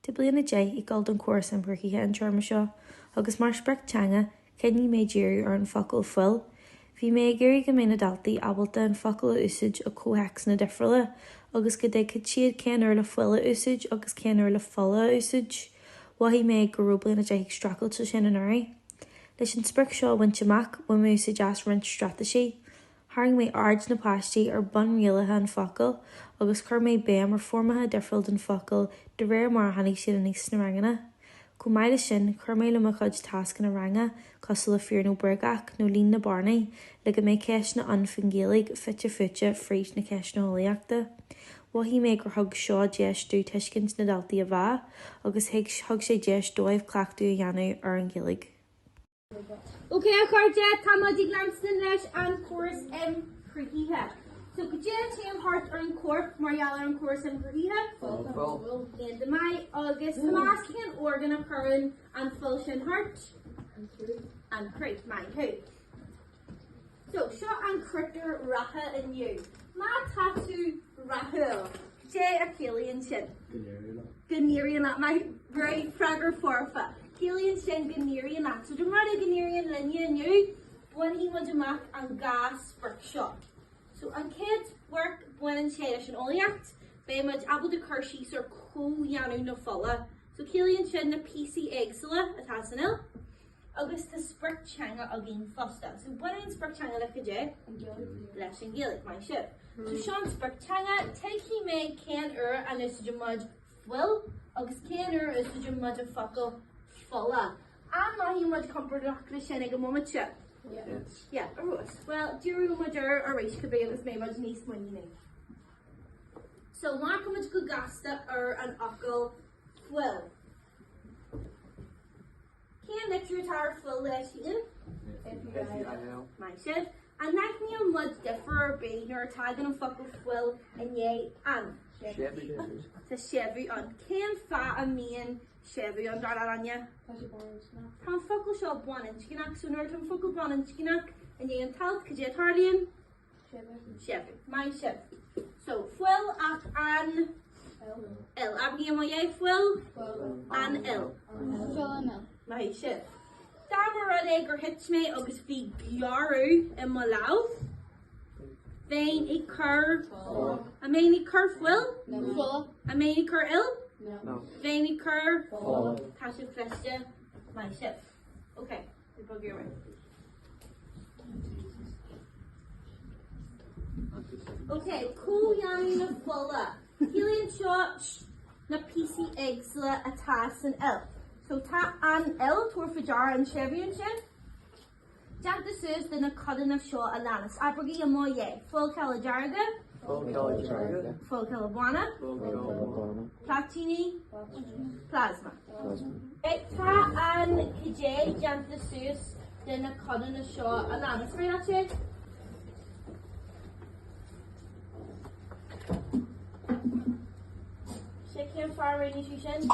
Tá bliana dé I gol don cuas an bricíthe an teorma seo, agus mar spricteanga cinní mé ddíriú ar an focail fuil. Bhí mé gurí go mé na daltaí abalta an focail a úsáid a cóheacs na difriúla, agus go dé cad siad cén uair le fuil a úsáid agus cén uair le fola a úsáid. Wahí mé go raibh bliana dé ag stracailte sin an uirí. Leis an spric seo bhaint amach bhain mé úsáid as rint strategy. Tharraing mé ard na páistí ar bun rialathe an focail, agus chuir mé béam ar formathe difriúil den focail de réir mar tháinig siad an níos na rangana. Go maiile sin, chuir mé le mo chuid tasc na ranga, costal le fíor nó agach nó lín na Bearnai, le go mé ceis na anfingéalaigh fitte frís na ceis na hólaíochta. Wahí mé gur thug seo deis dú tuiscint na daltaí a bha, agus thug sé deis dóibh clachtú a dhéanú ar an gillig. Okay, a chuirde tá muid ag lamstan leis an cuas cruthaithe. So go dé téim hart ar an corp marall ar an cuas cruthaithe? Full. In the mai agus más cén organ a churann an fuil sin hart? An crut, mai cú. So seo an crutar ratha inniu. Má tatú rathúil. Dé a chéalaíonn sin. Gnéiríonn at mai very fragar forfa. Chéalaíonn sin gnéiríonn at. So dwi'n rhaid a gnéiríonn linne inniu, buin hi mod amach an gas spric seo. So an céad work buin an séad sin óliacht, be mod abal de cursies ar cóianú na fola. So chéalaíonn sin na PC éagsala atá san il, agus tá spric teanga a gin fosta. So buin an spric teanga le cadé? Leis an Gaelic, mai sib. So Sean spric teanga, take hi me cén an úsáid mod fuil, agus cén úsáid mod a focail fola. An má hi mod compordach sin ag a moment sib? Yeah, arús. Well, dúrú mod a réis cabbé agus mé mod níos muine. So má go mod go gasta ar an focail fuil. Cén lectúr tar fuil leis sin? Mai sib. And like me a mud differ being or tag an focail fuil and ye an. The Chevy on. Can fa a mean Chevy on Daranya? Tan focail shop 1 inch ginak sooner than focail 1 inch ginak and ye an talk could you Harlian? Chevy. My Chevy. So fuil at an L. Abgi mo ye fuil an L. My Chevy. Dámar rud gur hit mé agus bhí gearú in mo láh. Féin I cur. A mé I cur fuil? A mé I cur il? Féin I cur? Tá sé feste mai sib. Okay, we bug your way. Okay, cóianú na fola. Cílíonn seo na PC éagsala atá san il. So ta an L tour fajar and Chevy and sin. Jack the sus then a cutting of short alanis. Abragi a moye. Full calajarga. Full calabuana. Platini. Plasma. Ta an kj Jack the sus then a cutting of short alanis. Right that's it. Shake him far rainy shin.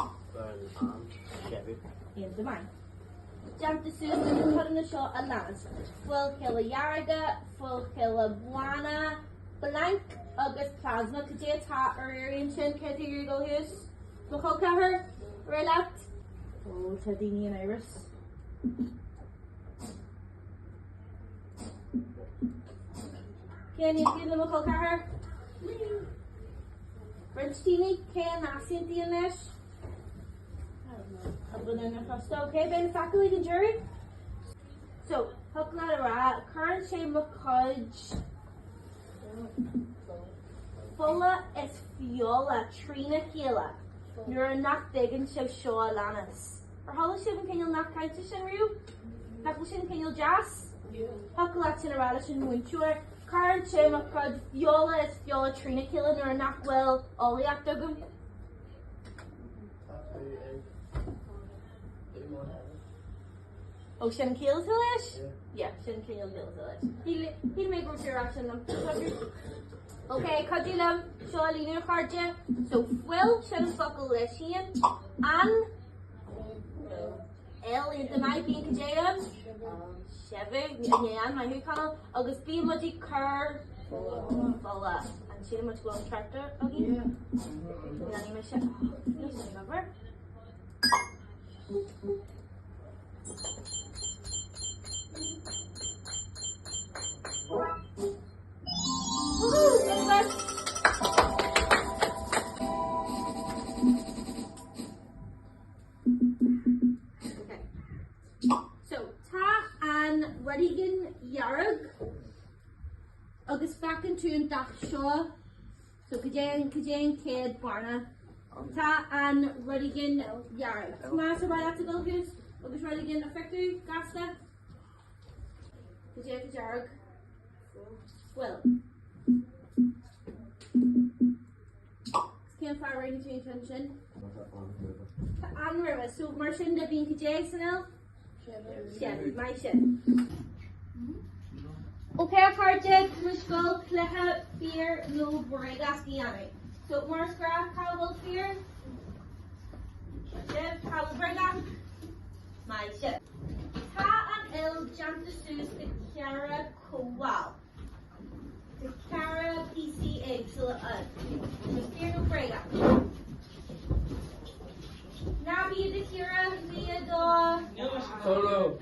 In the mind. Jump the suit and cut in the shot and lance. Full kill a yarga, full kill a buana, blank, August plasma, could you attack or Arian chin, can you go his? Look how cover, relax. Oh, Tadini and Iris. Can you see the look how cover? French teeny, can I see the English? Okay, ben faculty and jury. So, Hukladara, current shame of college. Fulla is fiola, trina kila. You're a knock big and show show lanas. Or hollow ship can you knock kite to shenru? Hakushin can you jazz? Huklatin a radish and winchur. Current shame of college, fiola is fiola, trina kila, you're a knock well, all the octogum. Oh, Shin kills Hillish? Yeah, Shin kills Hillish. He'll make what's your action. Okay, Kajilam, Shawly near Karja. So, Will, Shin Fuckle Lishian, An L in the my being Kajam, Chevy, Yan, my new color, August B. Muddy Cur, Voila, and she much go on tractor. Okay, Yanni, my chef. Woohoo! Get the bus. Okay. So, ta an radigan yarag. Agus facin tú an dach seo. So, cadean céad barna. Ta an radigan yarag. Masa ba that to go goose? Agus radigan affectu gasta. Cadean yarag. Well. Can't fire right into attention. An river. So, Martin da bean cadean sanel. Shed, my shed. Okay, carted, mushkol, kleha, fear, no, bregaskiani. So, Marskra, Cowboy fear. Shed, Cowboy brega. My shed. Ta and il, jantasus, the Cara Kowal. The Cara PCA, so, the fear no brega. Nabi the Kira, via the. Solo.